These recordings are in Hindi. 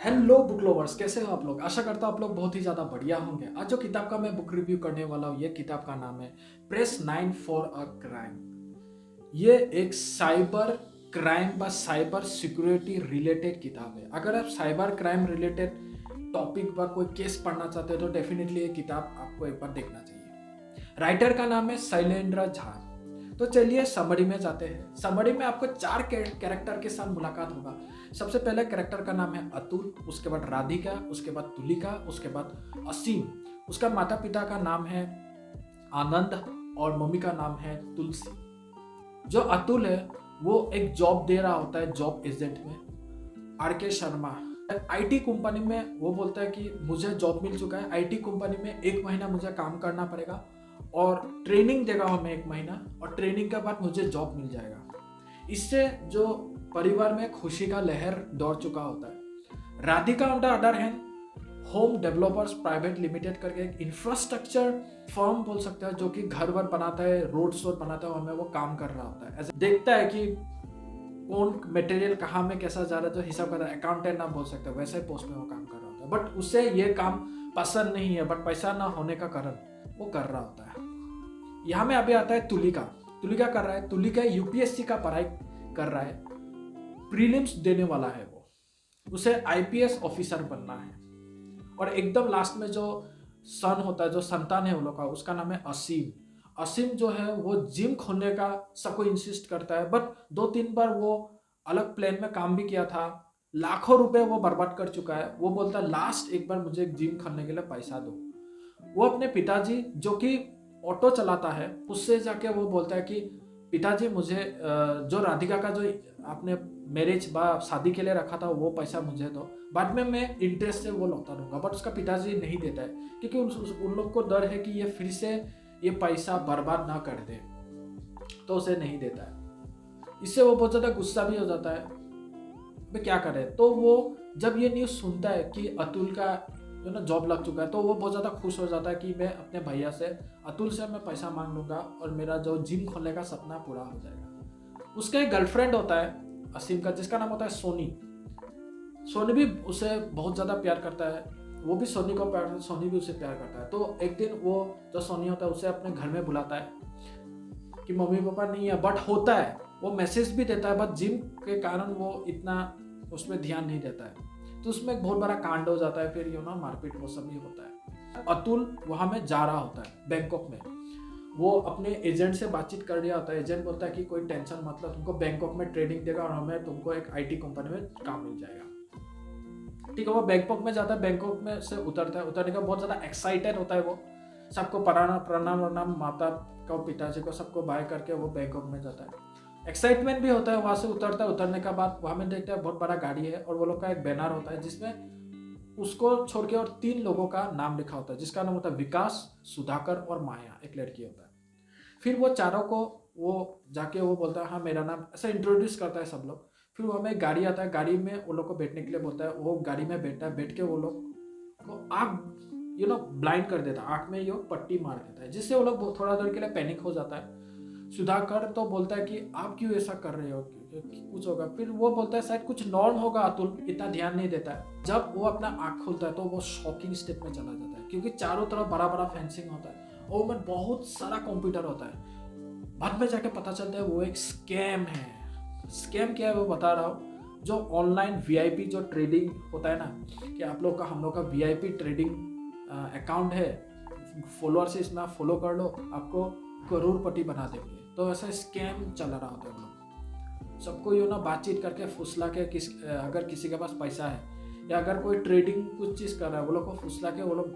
हेलो बुक लवर्स, कैसे हो आप लोग। आशा करता हूँ आप लोग बहुत ही ज़्यादा बढ़िया होंगे। आज जो किताब का मैं बुक रिव्यू करने वाला हूँ, ये किताब का नाम है प्रेस 9 फॉर अ क्राइम। ये एक साइबर क्राइम व साइबर सिक्योरिटी रिलेटेड किताब है। अगर आप साइबर क्राइम रिलेटेड टॉपिक पर कोई केस पढ़ना चाहते हो तो डेफिनेटली ये किताब आपको एक बार देखना चाहिए। राइटर का नाम है शैलेंद्र झा। तो चलिए समरी में जाते हैं। समरी में आपको चार कैरेक्टर के साथ मुलाकात होगा। सबसे पहले कैरेक्टर का नाम है अतुल, उसके बाद राधिका, उसके बाद तुलिका, उसके बाद असीम। उसका माता पिता का नाम है आनंद और मम्मी का नाम है तुलसी। जो अतुल है वो एक जॉब दे रहा होता है जॉब एजेंट में, आर के शर्मा। आईटी कंपनी में वो बोलता है कि मुझे जॉब मिल चुका है, आईटी कंपनी में 1 महीना मुझे काम करना पड़ेगा और ट्रेनिंग देगा हमें 1 महीना, और ट्रेनिंग के बाद मुझे जॉब मिल जाएगा। इससे जो परिवार में खुशी का लहर दौड़ चुका होता है। Radhika on the other hand home developers private limited करके एक इंफ्रास्ट्रक्चर फर्म बोल सकते हैं, जो कि घर वर बनाता है, रोड शोड बनाता है, हमें वो काम कर रहा होता है। ऐसे देखता है कि कौन मटेरियल कहाँ में कैसा जा रहा है, जो हिसाब कर रहा है, अकाउंटेंट ना बोल सकते हैं, वैसे पोस्ट में वो काम कर रहा होता है। बट उसे ये काम पसंद नहीं है, बट पैसा ना होने का कारण वो कर रहा होता है। यहाँ में अभी आता है तुलिका। तुलिका कर रहा है, तुलिका यूपीएससी का पढ़ाई कर रहा है, प्रीलिम्स देने वाला है वो। उसे आईपीएस ऑफिसर बनना है। और एकदम लास्ट में जो सन होता है, जो संतान है उन लोग का, उसका नाम है असीम। असीम जो है वो जिम खोलने का सबको इंसिस्ट करता है, बट 2-3 बार वो अलग प्लान में काम भी किया था, लाखों रुपए वो बर्बाद कर चुका है। वो बोलता है लास्ट एक बार मुझे जिम खोलने के लिए पैसा दो। वो अपने पिताजी जो कि ऑटो चलाता है उससे जाके वो बोलता है कि पिताजी मुझे जो राधिका का जो आपने मैरिज बा शादी के लिए रखा था वो पैसा मुझे दो, बाद में मैं इंटरेस्ट से वो लौटा दूंगा। बट उसका पिताजी नहीं देता है, क्योंकि उन लोग को डर है कि ये फिर से ये पैसा बर्बाद ना कर दे, तो उसे नहीं देता है। इससे वो बहुत ज़्यादा गुस्सा भी हो जाता है, मैं क्या करे। तो वो जब ये न्यूज़ सुनता है कि अतुल का जो ना जॉब लग चुका है, तो वो बहुत ज़्यादा खुश हो जाता है कि मैं अपने भैया से, अतुल से मैं पैसा मांग लूँगा और मेरा जो जिम खोलने का सपना पूरा हो जाएगा। उसका एक गर्लफ्रेंड होता है असीम का, जिसका नाम होता है सोनी। सोनी भी उसे बहुत ज़्यादा प्यार करता है, वो भी सोनी को प्यार, सोनी भी उसे प्यार करता है। तो एक दिन वो जो सोनी होता है उसे अपने घर में बुलाता है कि मम्मी पापा नहीं है, बट होता है, वो मैसेज भी देता है, बट जिम के कारण वो इतना उसमें ध्यान नहीं देता है। तो उसमें एक बहुत बड़ा कांड हो जाता है, फिर मारपीट वो सब भी होता है। अतुल वहां में जा रहा होता है बैंकॉक में। वो अपने एजेंट से बातचीत कर रहा होता है। एजेंट बोलता है कि कोई टेंशन मतलब, तुमको बैंकॉक में ट्रेनिंग देगा और हमें तुमको एक आईटी कंपनी में काम मिल जाएगा। ठीक है, वो बैंकॉक में जाता है, बैंकॉक में से उतरता है। उतरने का बहुत ज़्यादा एक्साइटेड होता है वो, सबको प्रणाम प्रणाम प्रणाम, माता को पिताजी को सबको बाय करके वो बैंकॉक में जाता है। एक्साइटमेंट भी होता है। वहाँ से उतरता है, उतरने का बाद वहाँ में देखता है बहुत बड़ा गाड़ी है, और वो लोग का एक बैनर होता है जिसमें उसको छोड़ के और 3 लोगों का नाम लिखा होता है, जिसका नाम होता है विकास, सुधाकर और माया, एक लड़की होता है। फिर वो चारों को वो जाके वो बोलता है हाँ मेरा नाम, ऐसा इंट्रोड्यूस करता है सब लोग। फिर वो हमें गाड़ी आता है, गाड़ी में वो लोग को बैठने के लिए बोलता है। वो गाड़ी में बैठता है, बैठ के वो लोग को आँख ब्लाइंड कर देता है, आँख में ये पट्टी मार देता है, जिससे वो लोग थोड़ा देर के लिए पैनिक हो जाता है। सुधाकर तो बोलता है कि आप क्यों ऐसा कर रहे हो, कुछ होगा। फिर वो बोलता है शायद कुछ नॉर्म होगा, अतुल इतना ध्यान नहीं देता है। जब वो अपना आँख खोलता है तो वो शॉकिंग स्टेट में चला जाता है, क्योंकि चारों तरफ बड़ा बड़ा फेंसिंग होता है और उनमें बहुत सारा कंप्यूटर होता है। बाद में जाके पता चलता है वो एक स्कैम है। स्कैम क्या है वो बता रहा हूँ। जो ऑनलाइन वीआईपी जो ट्रेडिंग होता है ना, कि आप लोग का हम लोग का वीआईपी ट्रेडिंग अकाउंट है, फॉलोअर से इसमें आप फॉलो कर लो, आपको करोड़पति बना देंगे। तो ऐसा स्कैम चल रहा होता है। वो लोग सबको बातचीत करके फुसला के अगर किसी के पास पैसा है या अगर कोई ट्रेडिंग कुछ चीज़ कर रहा है, वो लोग को फुसला के वो लोग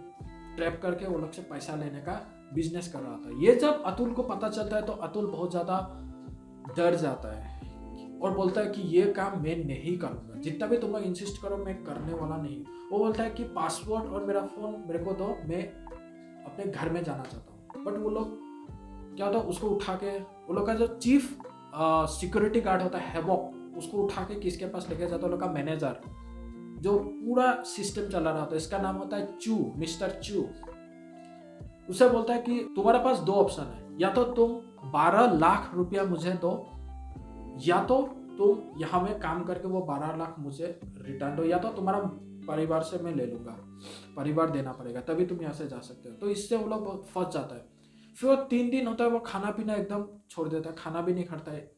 ट्रैप करके वो लोग से पैसा लेने का बिजनेस कर रहा था। ये जब अतुल को पता चलता है तो अतुल बहुत ज़्यादा डर जाता है और बोलता है कि ये काम मैं नहीं करूँगा, जितना भी तुम लोग इंसिस्ट करो मैं करने वाला नहीं। वो बोलता है कि पासवर्ड और मेरा फ़ोन मेरे को दो, मैं अपने घर में जाना चाहता हूँ। बट वो लोग क्या होता है, उसको उठा के वो लोग का जो चीफ सिक्योरिटी गार्ड होता है हैवॉक, उसको उठा के किसके पास लेके जाता है, लोग का मैनेजर जो पूरा सिस्टम चला रहा होता है, इसका नाम होता है चू, मिस्टर चू। उसे बोलता है कि तुम्हारे पास 2 ऑप्शन है, या तो तुम 12 लाख रुपया मुझे दो, या तो तुम यहाँ में काम करके वो 12 लाख मुझे रिटर्न दो, या तो तुम्हारा परिवार से मैं ले लूँगा, परिवार देना पड़ेगा, तभी तुम यहाँ से जा सकते हो। तो इससे वो लोग फंस जाता है। फिर वो 3 दिन होता है, वो खाना पीना एकदम छोड़ देता है, खाना भी नहीं खाता है।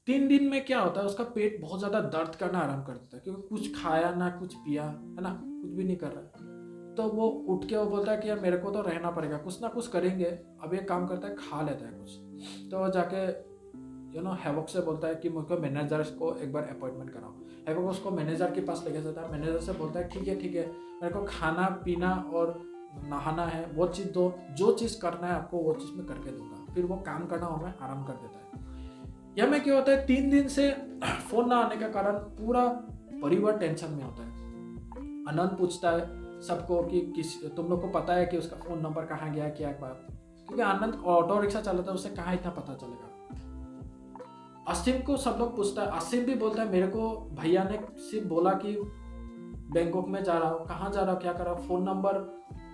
3 दिन में क्या होता है, उसका पेट बहुत ज़्यादा दर्द करना आरम्भ कर देता है, क्योंकि कुछ खाया ना कुछ पिया, है ना, कुछ भी नहीं कर रहा है। तो वो उठ के वो बोलता है कि यार मेरे को तो रहना पड़ेगा, कुछ ना कुछ करेंगे। अब एक काम करता है, खा लेता है कुछ। तो वो जाके हैवॉक से बोलता है कि मुझको मैनेजर को एक बार अपॉइंटमेंट कराओ। हैवॉक उसको मैनेजर के पास लेके जाता है। मैनेजर से बोलता है ठीक है, मेरे को खाना पीना और नहाना है, वो चीज़ दो, जो चीज़ करना है आपको वो चीज़ मैं करके दूंगा। फिर वो काम करना और मैं आराम कर देता है। यह में क्या होता है, 3 दिन से फोन ना आने के कारण पूरा परिवार टेंशन में होता है। आनंद पूछता है सबको कि तुम लोग को पता है कि उसका फोन नंबर कहाँ गया है, क्या बात, क्योंकि आनंद ऑटो रिक्शा चलाता है, उसे कहाँ इतना पता चलेगा। असीम को सब लोग पूछता है। असीम भी बोलता है मेरे को भैया ने सिर्फ बोला कि बैंकॉक में जा रहा हूँ, कहाँ जा रहा हूँ, क्या कर रहा हूँ, फोन नंबर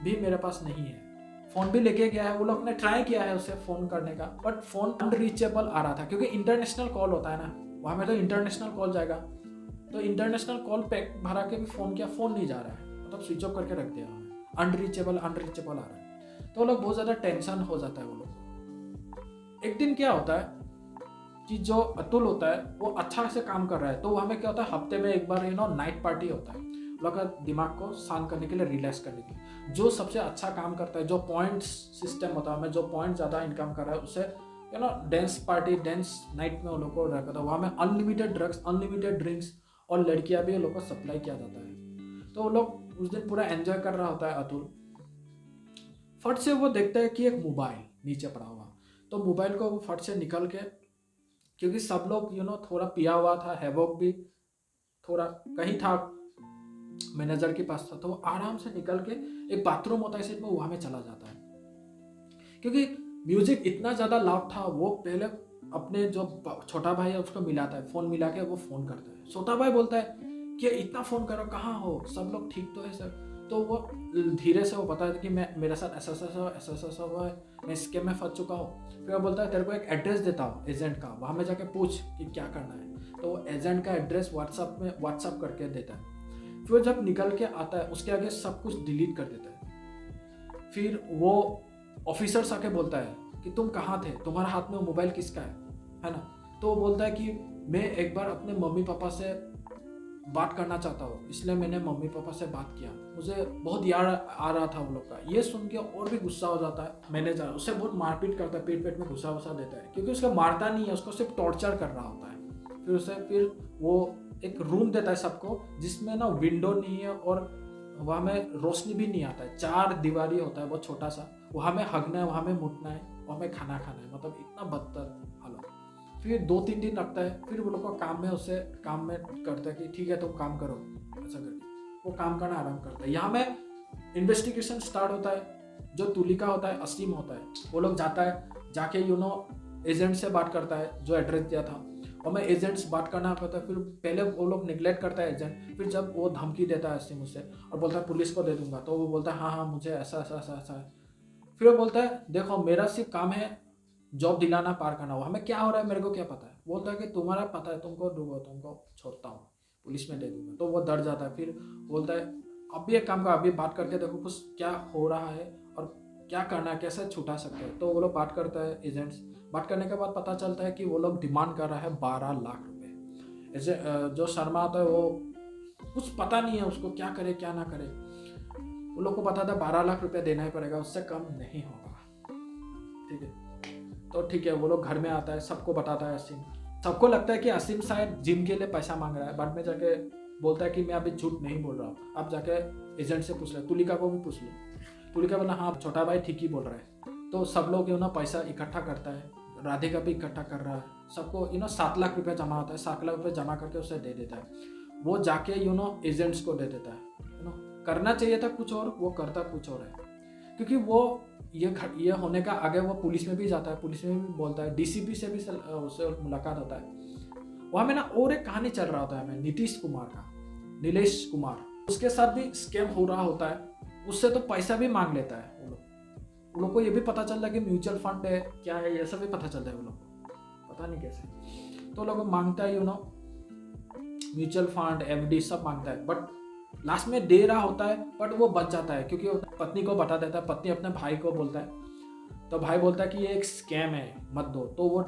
भी मेरे पास नहीं है। फोन भी लेके गया है, वो लोग ने ट्राई किया है उसे फोन करने का, बट फोन अनरीचेबल आ रहा था, क्योंकि इंटरनेशनल कॉल होता है ना, वहाँ में तो इंटरनेशनल कॉल जाएगा। तो इंटरनेशनल कॉल पैक भरा के भी फोन किया, फोन नहीं जा रहा है, मतलब स्विच ऑफ करके रख दिया उन्होंने। अनरीचेबल आ रहा है। तो वो लोग बहुत ज़्यादा टेंशन हो जाता है वो लोग। एक दिन क्या होता है कि जो अतुल होता है वो अच्छा से काम कर रहा है, तो वहाँ में क्या होता है, हफ्ते में एक बार नाइट पार्टी होता है, लोग का दिमाग को शांत करने के लिए, रिलैक्स करने के लिए। जो सबसे अच्छा काम करता है, जो पॉइंट्स सिस्टम होता है, जो पॉइंट ज़्यादा इनकम कर रहा है, उसे डांस पार्टी, डांस नाइट में वो लोग को रखा था। वहाँ में अनलिमिटेड ड्रग्स, अनलिमिटेड ड्रिंक्स और लड़कियाँ भी लोग को सप्लाई किया जाता है। तो वो लोग उस दिन पूरा एंजॉय कर रहा होता है अतुल। फट से वो देखता है कि एक मोबाइल नीचे पड़ा हुआ, तो मोबाइल को वो फट से निकल के, क्योंकि सब लोग थोड़ा पिया हुआ था, हैवॉक भी थोड़ा कहीं था, मैनेजर के पास था, तो वो आराम से निकल के एक बाथरूम होता है सिर्फ, वो वहाँ में चला जाता है। क्योंकि म्यूजिक इतना ज़्यादा लाउड था, वो पहले अपने जो छोटा भाई है उसको मिलाता है, फ़ोन मिला के वो फ़ोन करता है। छोटा भाई बोलता है कि इतना फ़ोन करो, कहाँ हो, सब लोग ठीक तो है सर। तो वो धीरे से वो बताता है कि मेरे साथ ऐसा हुआ है, मैं स्कैम में फंस चुका हूँ। फिर वो बोलता है तेरे को एक एड्रेस देता हूँ एजेंट का, वहाँ में जाके पूछ कि क्या करना है। तो वो एजेंट का एड्रेस व्हाट्सअप करके देता है। फिर जब निकल के आता है, उसके आगे सब कुछ डिलीट कर देता है। फिर वो ऑफिसर्स आके बोलता है कि तुम कहाँ थे, तुम्हारे हाथ में वो मोबाइल किसका है ना। तो वो बोलता है कि मैं एक बार अपने मम्मी पापा से बात करना चाहता हूँ, इसलिए मैंने मम्मी पापा से बात किया, मुझे बहुत याद आ रहा था वो लोग का। ये सुन के और भी गुस्सा हो जाता है मैनेजर, उससे बहुत मारपीट करता है, पेट में घुसा देता है, क्योंकि उसको मारता नहीं है, उसको सिर्फ टॉर्चर कर रहा होता है। फिर वो एक रूम देता है सबको, जिसमें ना विंडो नहीं है और वहाँ में रोशनी भी नहीं आता है, 4 दीवारी होता है, बहुत छोटा सा। वहाँ में हगना है, वहाँ में मुटना है, वहाँ में खाना खाना है, मतलब इतना बदतर हालत। फिर 2-3 दिन लगता है, फिर वो लोग को काम में करता है कि ठीक है तुम काम करो, ऐसा करके वो काम करना आराम करता है। यहाँ में इन्वेस्टिगेशन स्टार्ट होता है। जो तुलिका होता है, असीम होता है, वो लोग जाता है, जाके एजेंट से बात करता है जो एड्रेस दिया था, और मैं एजेंट्स बात करना पड़ता है। फिर पहले वो लोग निगलेक्ट करता है एजेंट, फिर जब वो धमकी देता है असीम उसे और बोलता है पुलिस को दे दूंगा, तो वो बोलता है हाँ मुझे ऐसा है। फिर वो बोलता है देखो मेरा सिर्फ काम है जॉब दिलाना, पार करना, हमें क्या हो रहा है मेरे को क्या पता है। बोलता है कि तुम्हारा पता है, तुमको छोड़ता हूँ, पुलिस में दे दूंगा। तो वो डर जाता है। फिर बोलता है अब भी एक काम का, अभी बात करके देखो कुछ क्या हो रहा है और क्या करना है, कैसे छुटा सकते हैं। तो वो लोग बात करता है एजेंट्स। बात करने के बाद पता चलता है कि वो लोग डिमांड कर रहा है 12 लाख रुपए। ऐसे जो शर्मा होता है वो कुछ पता नहीं है उसको, क्या करे क्या ना करे। वो लोग को पता था 12 लाख रुपए देना ही पड़ेगा, उससे कम नहीं होगा। ठीक है, तो ठीक है, वो लोग घर में आता है, सबको बताता है असीम। सबको लगता है कि असीम शायद जिम के लिए पैसा मांग रहा है। बाद में जाके बोलता है कि मैं अभी झूठ नहीं बोल रहा हूँ, आप जाके एजेंट से पूछ ले, तुलिका को भी पूछ लो। तुलिका बोला हाँ छोटा भाई ठीक ही बोल रहा है। तो सब लोग पैसा इकट्ठा करता है, राधिका भी इकट्ठा कर रहा है, सबको 7 लाख रुपये जमा होता है। 7 लाख रुपये जमा करके उसे दे देता है। वो जाके एजेंट्स को दे देता है। करना चाहिए था कुछ और, वो करता कुछ और है। क्योंकि वो ये होने का आगे वो पुलिस में भी जाता है, पुलिस में भी बोलता है, डीसीपी से भी उससे मुलाकात होता है। वहाँ में ना और एक कहानी चल रहा होता है हमें नीतीश कुमार का, नीलेश कुमार, उसके साथ भी स्कैम हो रहा होता है। उससे तो पैसा भी मांग लेता है वो लोग को ये भी पता चलता है कि म्यूचुअल फंड है क्या है, ये सब भी पता चलता है वो लोग को, पता नहीं कैसे। तो लोग मांगता है म्यूचुअल फंड, एफडी सब मांगता है। बट लास्ट में दे रहा होता है बट वो बच जाता है, क्योंकि वो पत्नी को बता देता है, पत्नी अपने भाई को बोलता है, तो भाई बोलता है कि ये एक स्कैम है मत दो, तो वो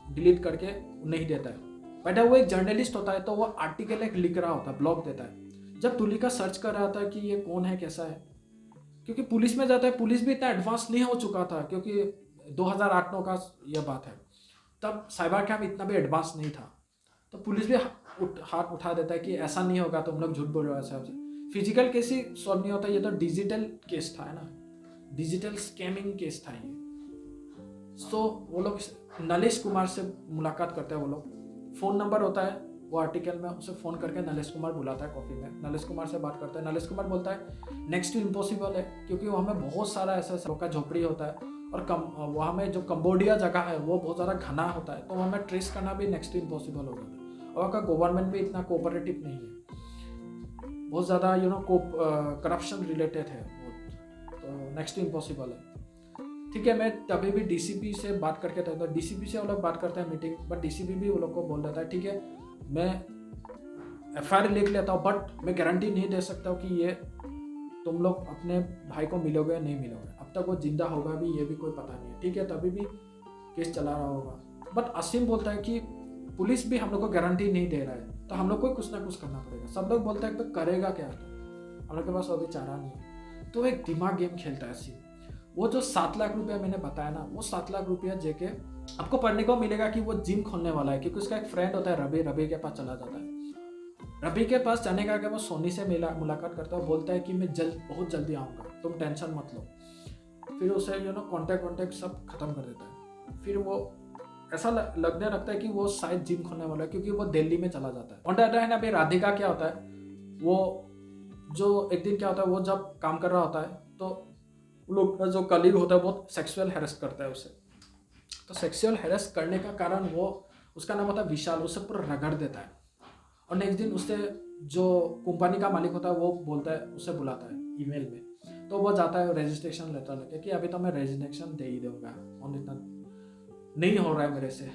डिलीट करके नहीं देता है। बट वो एक जर्नलिस्ट होता है तो वो आर्टिकल एक लिख रहा होता है, ब्लॉग देता है। जब तुलिका सर्च कर रहा था कि ये कौन है कैसा है, क्योंकि पुलिस में जाता है, पुलिस भी इतना एडवांस नहीं हो चुका था, क्योंकि 2008-9 का यह बात है, तब साइबर क्राइम इतना भी एडवांस नहीं था। तो पुलिस भी हाथ उठा देता है कि ऐसा नहीं होगा, तुम लोग झूठ बोल रहे हो ऐसा। फिजिकल केस ही सॉल्व नहीं होता, ये तो डिजिटल केस था, है ना, डिजिटल स्कैमिंग केस था ये। सो वो लोग नलेश कुमार से मुलाकात करते हैं, वो लोग फ़ोन नंबर होता है वो आर्टिकल में, उसे फ़ोन करके नलेश कुमार बुलाता है कॉफ़ी में, नलेश कुमार से बात करता है। नलेश कुमार बोलता है नेक्स्ट टू इम्पॉसिबल है, क्योंकि वहाँ में बहुत सारा ऐसा रोका झोपड़ी होता है, और वहाँ में जो कंबोडिया जगह है वो बहुत ज़्यादा घना होता है, तो वहाँ में ट्रेस करना भी नेक्स्ट टू इम्पॉसिबल हो जाता है। और वहाँ का गवर्नमेंट भी इतना कोऑपरेटिव नहीं है, बहुत ज़्यादा करप्शन रिलेटेड है वो, तो नेक्स्ट टू इम्पॉसिबल है। ठीक है, मैं तभी भी डीसीपी से बात करके था, तो डीसीपी से वो लोग बात करते हैं मीटिंग, बट डीसीपी भी वो लोग को बोल देता है ठीक है मैं एफआईआर लिख लेता हूँ, बट मैं गारंटी नहीं दे सकता हूँ कि ये तुम लोग अपने भाई को मिलोगे या नहीं मिलोगे, अब तक वो जिंदा होगा भी ये भी कोई पता नहीं है। ठीक है, तभी भी केस चला रहा होगा, बट असीम बोलता है कि पुलिस भी हम लोग को गारंटी नहीं दे रहा है, तो हम लोग को कुछ ना कुछ करना पड़ेगा। सब लोग बोलते हैं तो करेगा क्या, तो हम लोग के पास अभी चारा नहीं है। तो एक दिमाग गेम खेलता है असीम। वो जो 7 लाख रुपया मैंने बताया ना, वो 7 लाख रुपया जेके आपको पढ़ने को मिलेगा कि वो जिम खोलने वाला है, क्योंकि उसका एक फ्रेंड होता है रवि के पास चला जाता है। रवि के पास जाने का वो सोनी से मुलाकात करता है, बोलता है कि मैं बहुत जल्दी आऊँगा, तुम टेंशन मत लो। फिर उसे कॉन्टैक्ट सब खत्म कर देता है। फिर वो ऐसा लगने लगता है कि वो शायद जिम खोलने वाला है, क्योंकि वो दिल्ली में चला जाता है। ऑन द अदर हैंड अभी राधिका क्या होता है, वो जो एक दिन क्या होता है, वो जब काम कर रहा होता है तो लोग का जो कलीग होता है बहुत सेक्सुअल हैरेस करता है उसे। तो सेक्सुअल हैरेस करने का कारण वो, उसका नाम होता है विशाल, उसे पूरा रगड़ देता है। और नेक्स्ट दिन उससे जो कंपनी का मालिक होता है वो बोलता है, उसे बुलाता है ईमेल में, तो वो जाता है रजिस्ट्रेशन लेटर लेके कि अभी तो मैं रजिस्ट्रेशन दे ही दूंगा और इतना नहीं हो रहा है मेरे से।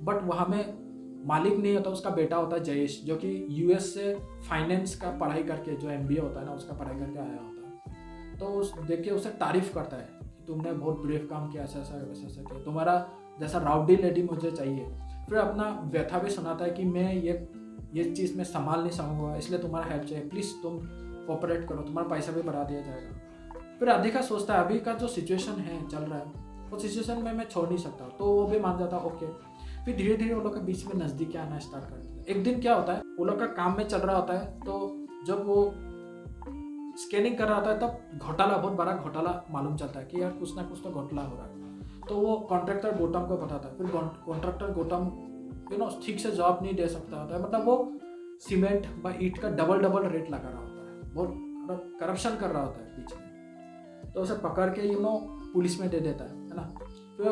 बट वहाँ में मालिक नहीं होता, उसका बेटा होता है जयेश, जो कि यूएस से फाइनेंस का पढ़ाई करके, जो एमबीए होता है ना उसका पढ़ाई करके आया होता है। तो उस देख के उसे तारीफ करता है कि तुमने बहुत ब्रेव काम किया, ऐसा ऐसा वैसा ऐसा किया, तुम्हारा जैसा राउडी लेडी मुझे चाहिए। फिर अपना व्यथा भी सुनाता है कि मैं ये चीज़ मैं संभाल नहीं सकूँगा, इसलिए तुम्हारा हेल्प चाहिए, प्लीज़ तुम कोऑपरेट करो, तुम्हारा पैसा भी बढ़ा दिया जाएगा। फिर अधिका सोचता है अभी का जो सिचुएशन है चल रहा है, वो सिचुएशन में मैं छोड़ नहीं सकता, तो वो भी मान जाता ओके। फिर धीरे धीरे वो लोग के बीच में नज़दीकी आना स्टार्ट कर देते हैं। एक दिन क्या होता है, वो लोग का काम में चल रहा होता है, तो जब वो स्कैनिंग कर रहा होता है तब घोटाला, बहुत बड़ा घोटाला मालूम चलता है कि यार कुछ ना कुछ तो घोटाला हो रहा है। तो वो कॉन्ट्रैक्टर गौतम को बताता है। फिर कॉन्ट्रैक्टर गौतम ठीक से जॉब नहीं दे सकता होता है, मतलब वो सीमेंट व ईंट का डबल रेट लगा रहा होता है, बहुत करप्शन कर रहा होता है बीच में। तो उसे पकड़ के पुलिस में दे देता है ना। फिर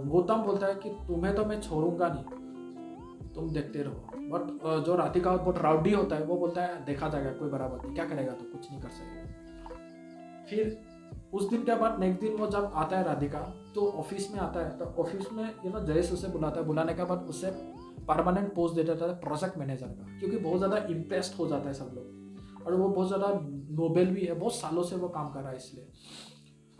गौतम बोलता है कि तुम्हें तो मैं छोड़ूंगा नहीं, तुम देखते रहो। बट जो राधिका बहुत राउडी होता है वो बोलता है देखा जाएगा, कोई बराबर नहीं, क्या करेगा तो कुछ नहीं कर सकेगा। फिर उस दिन के बाद नेक्स्ट दिन वो जब आता है राधिका, तो ऑफिस में आता है, तो ऑफिस में जयेश उसे बुलाता है। बुलाने के बाद उसे परमानेंट पोस्ट दे देता है प्रोजेक्ट मैनेजर का, क्योंकि बहुत ज़्यादा इम्प्रेस्ड हो जाता है सब लोग, और वो बहुत ज़्यादा नोबेल भी है, बहुत सालों से वो काम कर रहा है, इसलिए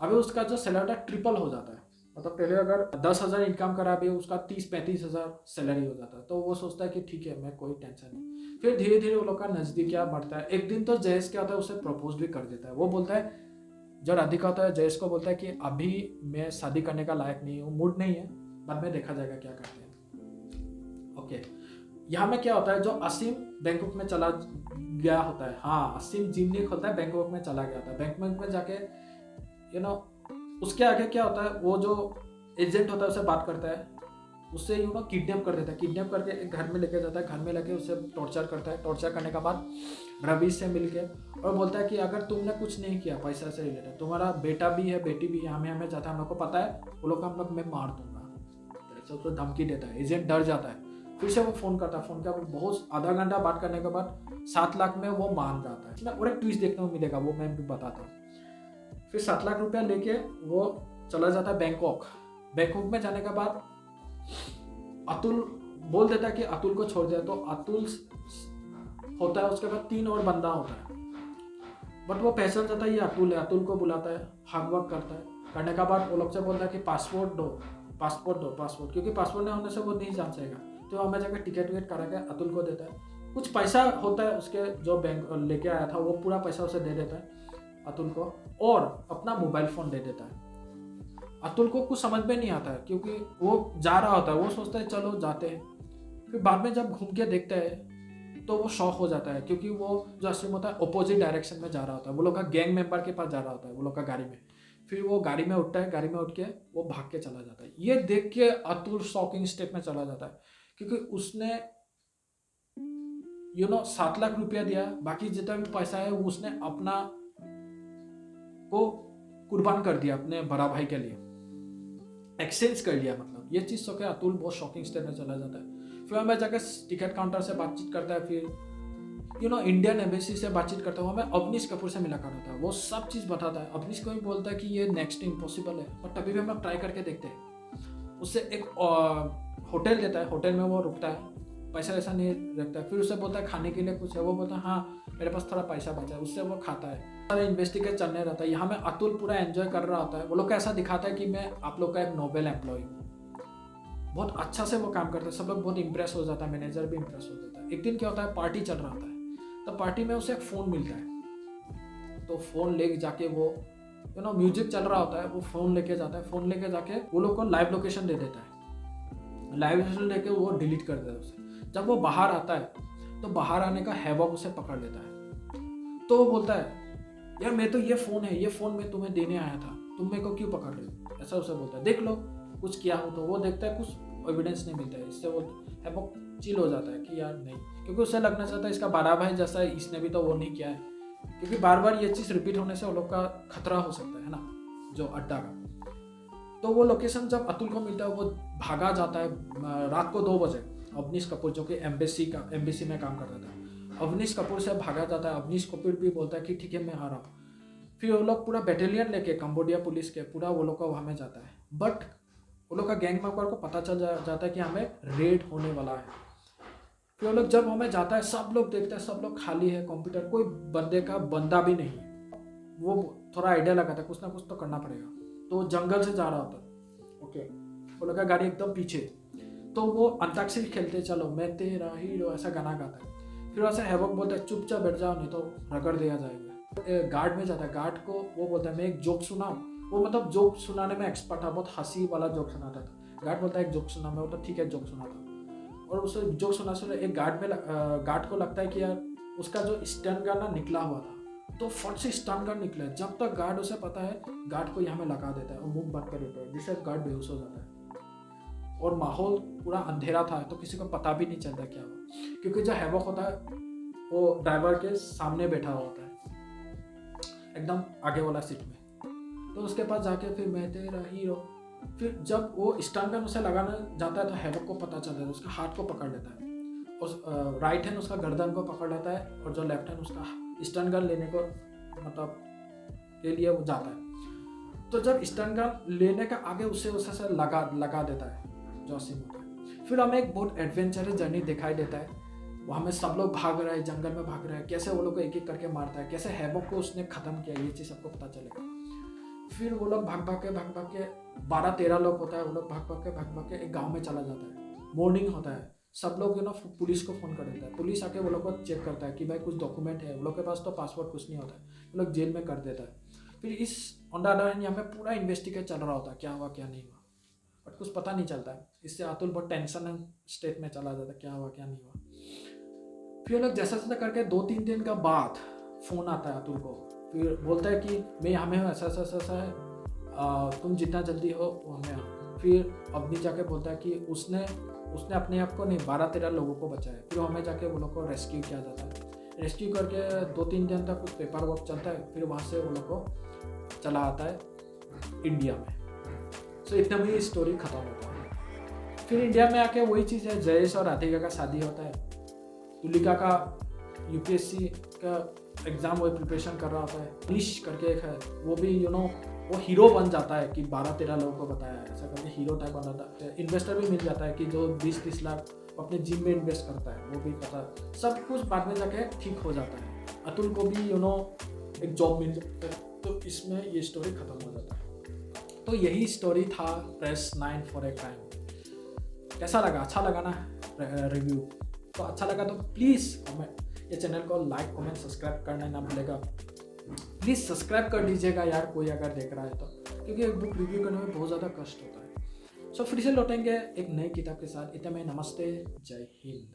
अभी उसका जो सैलरी था ट्रिपल हो जाता है। मतलब पहले अगर 10,000 इनकम करा, अभी उसका 30-35,000 सैलरी हो जाता है। तो वो सोचता है कि ठीक है, मैं कोई टेंशन नहीं। फिर धीरे धीरे वो लोग का नज़दीकियाँ बढ़ता है। एक दिन तो जयेश क्या होता है, उसे प्रपोज भी कर देता है। वो बोलता है, जो राधिका होता है जयेश को बोलता है कि अभी मैं शादी करने का लायक नहीं हूँ, मूड नहीं है, बाद में देखा जाएगा क्या करते हैं। ओके, यहाँ में क्या होता है, जो असीम बैंकॉक में चला गया होता है, हाँ असीम जिम नहीं खोलता है, बैंकॉक में चला गया था। बैंकॉक में जाके उसके आगे क्या होता है, वो जो एजेंट होता है उसे बात करता है, उससे किडनैप कर देता है। किडनैप करके एक घर में लेके जाता है, घर में लेके उसे टॉर्चर करता है। टॉर्चर करने के बाद रवि से मिलके और बोलता है कि अगर तुमने कुछ नहीं किया पैसा से रिलेटेड, तुम्हारा बेटा भी है बेटी भी है, हमें जाता है, हम लोग को पता है, वो लोग हम लोग मैं मार दूंगा, ऐसा उसको धमकी देता है। एजेंट डर जाता है, फिर से वो फ़ोन करता है। फ़ोन का बहुत आधा घंटा बात करने के बाद 7 लाख में वो मान जाता है। इसमें और एक ट्विस्ट देखने को मिलेगा, वो मैं भी बताता हूँ। फिर 7 लाख रुपया लेके वो चला जाता है बैंकॉक। बैंकॉक में जाने के बाद अतुल बोल देता है कि अतुल को छोड़ दिया, तो अतुल होता है, उसके बाद 3 और बंदा होता है, बट वो पहचान जाता है ये अतुल है। अतुल को बुलाता है, हार्ड वर्क करता है, करने के बाद वो लोग से बोलता है कि पासपोर्ट दो, क्योंकि पासपोर्ट नहीं होने से वो नहीं जान सकेगा। तो हमें जाकर टिकट विकेट करा के अतुल को देता है। कुछ पैसा होता है उसके, जो बैंक लेके आया था वो पूरा पैसा उसे दे देता है अतुल को, और अपना मोबाइल फ़ोन दे देता है। अतुल को कुछ समझ में नहीं आता है, क्योंकि वो जा रहा होता है, वो सोचता है चलो जाते हैं। फिर बाद में जब घूम के देखता है तो वो शॉक हो जाता है, क्योंकि वो जो असीम होता है अपोजिट डायरेक्शन में जा रहा होता है, वो लोग का गैंग मेंबर के पास जा रहा होता है, वो लोग का गाड़ी में। फिर वो गाड़ी में उठता है, गाड़ी में उठ के वो भाग के चला जाता है। ये देख के अतुल शॉकिंग स्टेट में चला जाता है, क्योंकि उसने 7 लाख रुपया दिया, बाकी जितना भी पैसा है वो उसने अपना को कुर्बान कर दिया अपने बड़ा भाई के लिए, एक्सचेंज कर लिया। मतलब ये चीज़ सोच के अतुल बहुत शॉकिंग स्टेट में चला जाता है। फिर हमें जाकर टिकट काउंटर से बातचीत करता है, फिर इंडियन एम्बेसी से बातचीत करता है। हमें अवनीश कपूर से मुलाकात होता है, वो सब चीज़ बताता है। अवनीश को भी बोलता है कि ये नेक्स्ट इम्पॉसिबल है, पर तभी भी हम लोग ट्राई करके देखते हैं। उससे एक होटल देता है, होटल में वो रुकता है, पैसा वैसा नहीं रखता है। फिर उससे बोलता है खाने के लिए कुछ है, वो बोलता है हाँ मेरे पास थोड़ा पैसा बचा है, उससे वो खाता है। सारा इन्वेस्टिगेट चलने रहता है। यहाँ में अतुल पूरा एंजॉय कर रहा होता है। वो लोग का ऐसा दिखाता है कि मैं आप लोग का एक नोबेल एम्प्लॉय हूँ, बहुत अच्छा से वो काम करता है। सब लोग बहुत इंप्रेस हो जाता है, मैनेजर भी इंप्रेस हो जाता है। एक दिन क्या होता है, पार्टी चल रहा होता है, तो पार्टी में उसे एक फ़ोन मिलता है। तो फ़ोन ले जाके वो म्यूजिक चल रहा होता है, वो फ़ोन लेके जाता है। फ़ोन लेके जाके वो लोग को लाइव लोकेशन दे देता है। लाइव लोकेशन लेके वो डिलीट कर देता है उसे। जब वो बाहर आता है तो बाहर आने का हैवॉक उसे पकड़ लेता है। तो वो बोलता है यार मैं तो ये फ़ोन है, ये फ़ोन मैं तुम्हें देने आया था, तुम मेरे को क्यों पकड़ रहे हो, ऐसा उसे बोलता है। देख लो कुछ किया हो तो। वो देखता है कुछ एविडेंस नहीं मिलता है। इससे वो हैवॉक चिल हो जाता है कि यार नहीं, क्योंकि उसे लगना चाहता है इसका बड़ा भाई जैसा है, इसने भी तो वो नहीं किया है, क्योंकि बार बार ये चीज़ रिपीट होने से वो लोग का खतरा हो सकता है ना, जो अड्डा का। तो वो लोकेशन जब अतुल को मिलता है वो भागा जाता है रात को 2 बजे। अवनीश कपूर जो कि एम्बेसी में काम करता था, अवनीश कपूर से भागा जाता है। अवनीश कपूर भी बोलता है कि ठीक है मैं आ रहा हूँ। फिर वो लोग पूरा बैटालियन लेके कंबोडिया पुलिस के पूरा वो लोग का वहाँ में जाता है। बट वो लोग का गैंग मेंबर को पता चल जाता है कि हमें रेड होने वाला है। फिर वो लोग जब हमें जाता है, सब लोग देखते हैं, सब लोग खाली है, कंप्यूटर कोई बंदा भी नहीं। वो थोड़ा आइडिया लगाता है कुछ ना कुछ तो करना पड़ेगा। तो जंगल से जा रहा होता है, ओके, वो लोग का गाड़ी एकदम पीछे। तो वो अंताक्षरी खेलते चलो मैं तेरा हीरो ऐसा गाना गाता है। फिर वैसा हैवॉक बोलता है चुपचाप बैठ जाओ नहीं तो रगड़ दिया जाएगा। गार्ड में जाता है, गार्ड को वो बोलता है मैं एक जोक सुनाऊं। वो मतलब जोक सुनाने में एक्सपर्ट था, बहुत हंसी वाला जोक सुनाता था। गार्ड बोलता है एक जोक सुना, मैं बोलता ठीक है जोक सुनाता। और उसे जोक सुना एक गार्ड को लगता है कि यार उसका जो स्टन गन ना निकला हुआ था, तो फट से स्टन गन निकला है। जब तक गार्ड उसे पता है, गार्ड को यहाँ में लगा देता है और मुंह बंद कर देता है, जिससे गार्ड बेहोश हो जाता है। और माहौल पूरा अंधेरा था, तो किसी को पता भी नहीं चलता क्या हुआ, क्योंकि जो हैवॉक होता है वो ड्राइवर के सामने बैठा हुआ होता है, एकदम आगे वाला सीट में। तो उसके पास जाके फिर मैं तेरा हीरो। फिर जब वो स्टन गन उसे लगाने जाता है तो हैवॉक को पता चलता है, उसका हाथ को पकड़ लेता है, और राइट हैंड उसका गर्दन को पकड़ लेता है, और जो लेफ्ट हैंड उसका स्टन गन लेने को मतलब के लिए वो जाता है। तो जब स्टन गन लेने का आगे उसे लगा देता है जो असीम होता है। फिर हमें एक बहुत एडवेंचरस जर्नी दिखाई देता है। वो हमें सब लोग भाग रहे हैं, जंगल में भाग रहे हैं, कैसे वो लोग को एक एक करके मारता है, कैसे हैवॉक को उसने खत्म किया, ये चीज़ सबको पता चलेगा। फिर वो लोग भाग भाग के 12-13 लोग होता है, वो लोग भाग भाग के एक गांव में चला जाता है। मॉर्निंग होता है, सब लोग पुलिस को फ़ोन कर देता है। पुलिस आके वो लोग को चेक करता है कि भाई कुछ डॉक्यूमेंट है। वो लोग के पास तो पासपोर्ट कुछ नहीं होता है, वो लोग जेल में कर देता है। फिर इस ऑन द अदर हैंड यहाँ पे पूरा इन्वेस्टिगेट चल रहा होता है, क्या हुआ क्या नहीं हुआ, बट कुछ पता नहीं चलता है। इससे अतुल बहुत टेंशन स्टेट में चला जाता है, क्या हुआ क्या नहीं हुआ। फिर वो लोग जैसा जैसा करके 2-3 दिन का बाद फ़ोन आता है अतुल को। फिर बोलता है कि मैं यहाँ में हूँ, ऐसा है, तुम जितना जल्दी हो हमें आओ। फिर अवनी जाके बोलता है कि उसने अपने आप को नहीं 12-13 लोगों को बचाया। फिर हमें जाके वो लोग को रेस्क्यू किया जाता है। रेस्क्यू करके 2-3 दिन तक कुछ पेपर वर्क चलता है। फिर वहाँ से वो लोग को चला आता है इंडिया में। सो इतना भी स्टोरी ख़त्म होता है। फिर इंडिया में आके वही चीज़ है, जयेश और राधिका का शादी होता है। तुलिका का यूपीएससी का एग्ज़ाम वो प्रिपरेशन कर रहा होता है। निश करके एक है, वो भी वो हीरो बन जाता है कि 12-13 लोगों को बताया है, ऐसा करके हीरो टाइप बन जाता है। इन्वेस्टर भी मिल जाता है कि जो 20-30 लाख अपने जिम में इन्वेस्ट करता है, वो भी पता, सब कुछ बाद में जाके ठीक हो जाता है। अतुल को भी एक जॉब मिल जाता है, तो इसमें ये स्टोरी खत्म हो जाता है। तो यही स्टोरी था प्रेस 9 फॉर ए क्राइम। कैसा लगा? अच्छा लगा ना रिव्यू? तो अच्छा लगा तो प्लीज़ ये चैनल को लाइक कमेंट सब्सक्राइब करना ना भूलेगा। प्लीज़ सब्सक्राइब कर लीजिएगा यार, कोई अगर देख रहा है तो, क्योंकि एक बुक रिव्यू करने में बहुत ज़्यादा कष्ट होता है। सो फिर से लौटेंगे एक नई किताब के साथ। इतना में नमस्ते, जय हिंद।